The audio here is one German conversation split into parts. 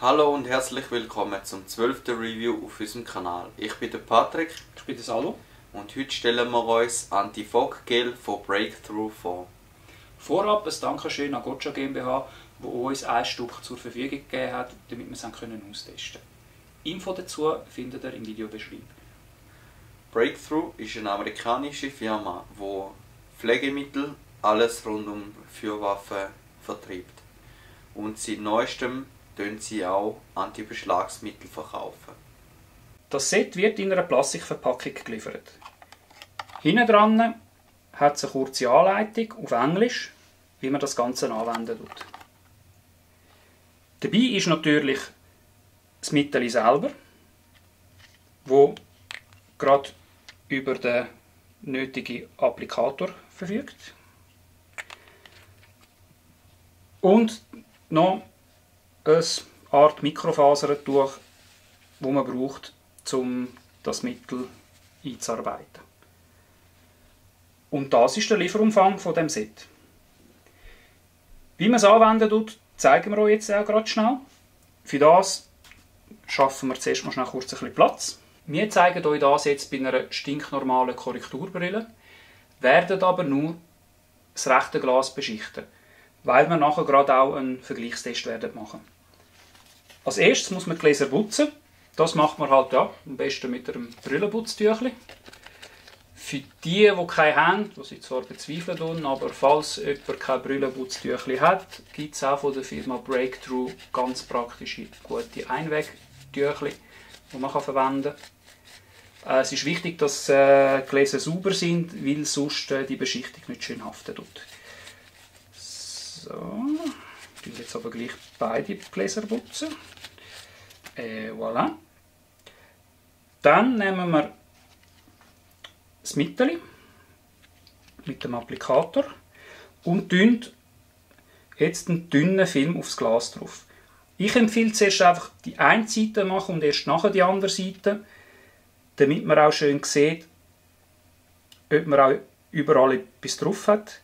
Hallo und herzlich willkommen zum 12. Review auf unserem Kanal. Ich bin der Patrick. Ich bin der Salo. Und heute stellen wir uns Anti-Fog-Gel von Breakthrough vor. Vorab ein Dankeschön an Gotcha GmbH, die uns ein Stück zur Verfügung gegeben hat, damit wir es austesten können. Info dazu findet ihr im Videobeschreibung. Breakthrough ist eine amerikanische Firma, die Pflegemittel, alles rund um Feuerwaffen vertreibt. Und seit neuestem verkaufen sie auch Antibeschlagsmittel verkaufen. Das Set wird in einer Plastikverpackung geliefert. Hinten dran hat es eine kurze Anleitung auf Englisch, wie man das Ganze anwenden tut. Dabei ist natürlich das Mittel selber, wo gerade über den nötigen Applikator verfügt. Und noch eine Art Mikrofasertuch, das man braucht, um das Mittel einzuarbeiten. Und das ist der Lieferumfang von dem Set. Wie man es anwenden tut, zeigen wir euch jetzt auch gerade schnell. Für das schaffen wir zuerst mal schnell kurz ein bisschen Platz. Wir zeigen euch das jetzt bei einer stinknormalen Korrekturbrille, werden aber nur das rechte Glas beschichten, weil wir nachher gerade auch einen Vergleichstest werden machen. Als erstes muss man die Gläser putzen. Das macht man halt ja, am besten mit einem Brillenputztüchli. Für die keine haben, die sie zwar bezweifeln, aber falls jemand kein Brillenputztüchli hat, gibt es auch von der Firma Breakthrough ganz praktische, gute Einwegtüchli, die man verwenden kann. Es ist wichtig, dass die Gläser sauber sind, weil sonst die Beschichtung nicht schön haften tut. So, ich will jetzt aber gleich beide Gläser putzen. Voilà. Dann nehmen wir das Mittel mit dem Applikator und tun jetzt einen dünnen Film aufs Glas drauf. Ich empfehle zuerst einfach die eine Seite machen und erst nachher die andere Seite, damit man auch schön sieht, ob man auch überall etwas drauf hat.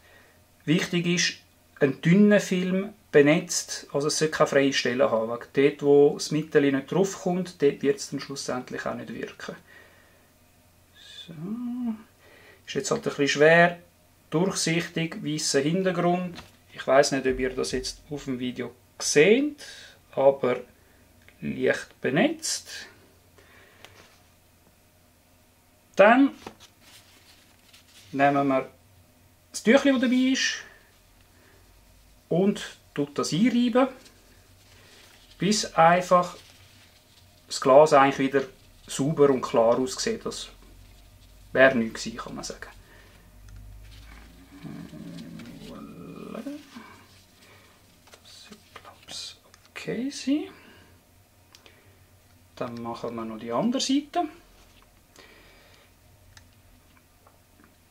Wichtig ist, ein dünner Film benetzt, also es sollte keine freie Stelle haben. Dort, wo das Mittel nicht drauf kommt, dort wird es dann schlussendlich auch nicht wirken. So. Ist jetzt halt ein bisschen schwer, durchsichtig, weißer Hintergrund. Ich weiß nicht, ob ihr das jetzt auf dem Video seht, aber leicht benetzt. Dann nehmen wir das Tüchlein, das dabei ist, und tut das einreiben, bis einfach das Glas eigentlich wieder sauber und klar aussieht. Das wäre nichts gewesen, kann man sagen. Voilà. Das sollte okay sein. Dann machen wir noch die andere Seite.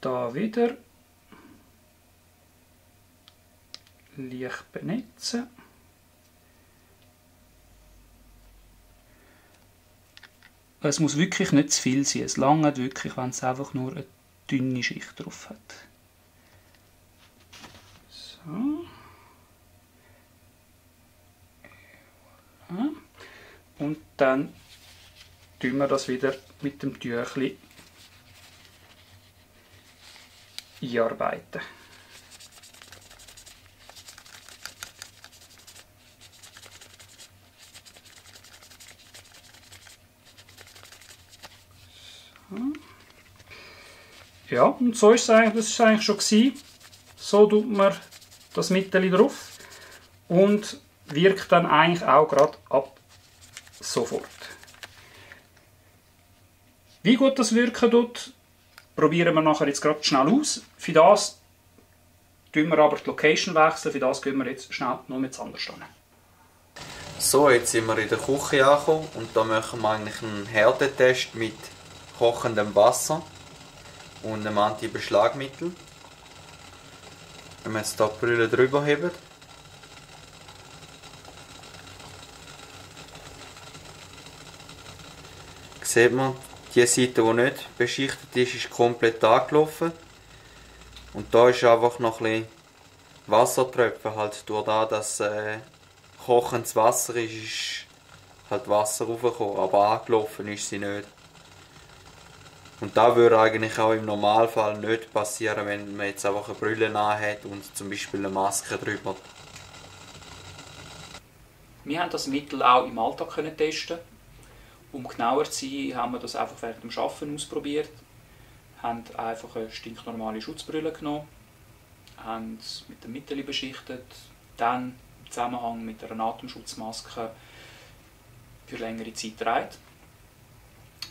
Da wieder leicht benetzen. Es muss wirklich nicht zu viel sein. Es langt wirklich, wenn es einfach nur eine dünne Schicht drauf hat. So. Voilà. Und dann tun wir das wieder mit dem Tüchli einarbeiten. Ja, und so ist es eigentlich, das ist eigentlich schon gewesen. So tut man das Mittel drauf und wirkt dann eigentlich auch gerade ab sofort. Wie gut das wirken tut, probieren wir nachher jetzt gerade schnell aus. Für das tun wir aber die Location wechseln, für das gehen wir jetzt schnell noch mit anders hin. So, jetzt sind wir in der Küche angekommen und da machen wir eigentlich einen Härtetest mit kochendem Wasser und einem Antibeschlagmittel. Wenn wir jetzt hier die Brille drüber heben, sieht man, die Seite, die nicht beschichtet ist, ist komplett angelaufen. Und da ist einfach noch ein bisschen Wassertröpfen, halt durch das, dass kochendes Wasser ist halt Wasser raufgekommen, aber angelaufen ist sie nicht. Und das würde eigentlich auch im Normalfall nicht passieren, wenn man jetzt einfach eine Brille hat und zum Beispiel eine Maske drüber. Wir haben das Mittel auch im Alltag testen. Um genauer zu sein, haben wir das einfach während dem Arbeiten ausprobiert. Wir haben einfach eine stinknormale Schutzbrille genommen, haben es mit dem Mittel beschichtet, dann im Zusammenhang mit einer Atemschutzmaske für längere Zeit getragen.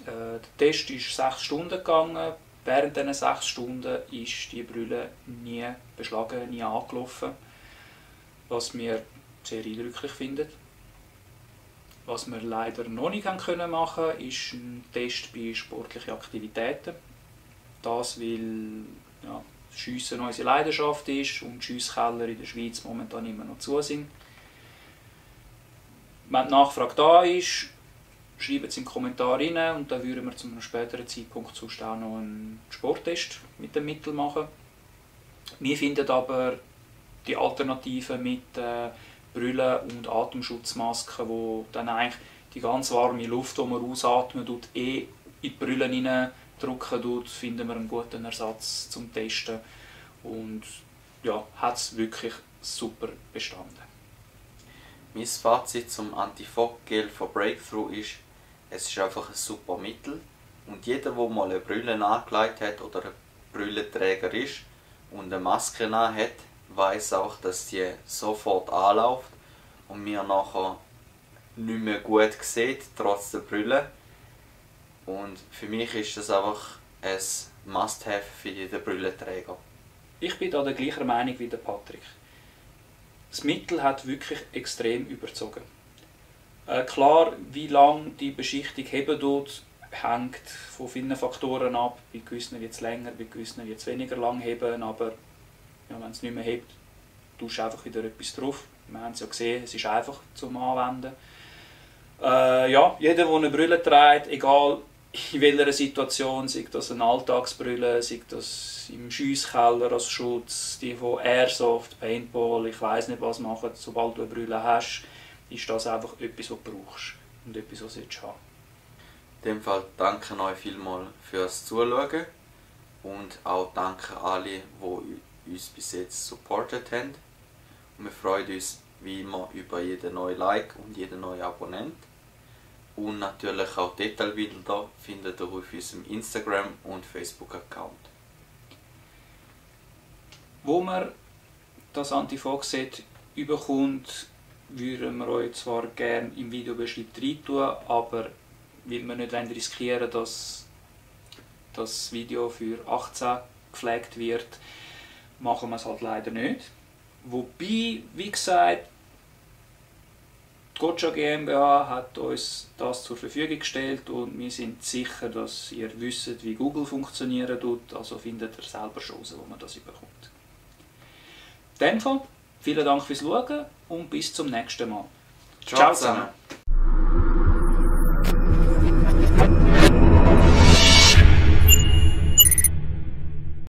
Der Test ist 6 Stunden gegangen. Während diesen 6 Stunden ist die Brille nie beschlagen, nie angelaufen, was wir sehr eindrücklich finden. Was wir leider noch nicht machen können, ist ein Test bei sportlichen Aktivitäten. Das, weil ja, Schiessen unsere Leidenschaft ist und die Schiesskeller in der Schweiz momentan immer noch zu sind. Wenn die Nachfrage da ist, schreibt es in die Kommentare rein und dann würden wir zu einem späteren Zeitpunkt sonst auch noch einen Sporttest mit dem Mittel machen. Wir finden aber die Alternative mit Brille und Atemschutzmasken, wo dann eigentlich die ganz warme Luft, die man ausatmet, in die Brille hineindrücken, finden wir einen guten Ersatz zum Testen und ja, hat es wirklich super bestanden. Mein Fazit zum Anti-Fog-Gel von Breakthrough ist, es ist einfach ein super Mittel und jeder, der mal eine Brille angelegt hat oder ein Brillenträger ist und eine Maske hat, weiß auch, dass die sofort anläuft und mir nachher nicht mehr gut sieht, trotz der Brille. Und für mich ist das einfach ein Must-Have für jeden Brillenträger. Ich bin da der gleichen Meinung wie der Patrick. Das Mittel hat wirklich extrem überzogen. Klar, wie lange die Beschichtung heben tut, hängt von vielen Faktoren ab. Bei gewissen wird es länger, bei gewissen wird es weniger lang heben, aber ja, wenn es nicht mehr hebt, tust du einfach wieder etwas drauf. Wir haben es ja gesehen, es ist einfach zum Anwenden. Ja, jeder, der eine Brille trägt, egal in welcher Situation, sei das eine Alltagsbrille, sei das im Schiesskeller als Schutz, die von Airsoft, Paintball, ich weiss nicht was machen, sobald du eine Brille hast, ist das einfach etwas, was du brauchst und etwas, was du haben solltest. In dem Fall danke euch vielmals fürs Zuschauen und auch danke alle, die uns bis jetzt supportet haben. Und wir freuen uns wie immer über jeden neuen Like und jeden neuen Abonnent. Und natürlich auch Detailbilder findet ihr auf unserem Instagram- und Facebook-Account. Wo man das Anti-Fog-Set überkommt, würden wir euch zwar gerne im Videobeschreib rein tun, aber weil wir nicht riskieren, dass das Video für 18 geflaggt wird, machen wir es halt leider nicht. Wobei, wie gesagt, die Gotcha GmbH hat uns das zur Verfügung gestellt und wir sind sicher, dass ihr wisst, wie Google funktionieren tut, also findet ihr selber Chancen, wo man das bekommt. In dem Fall, vielen Dank fürs Schauen und bis zum nächsten Mal. Ciao zusammen!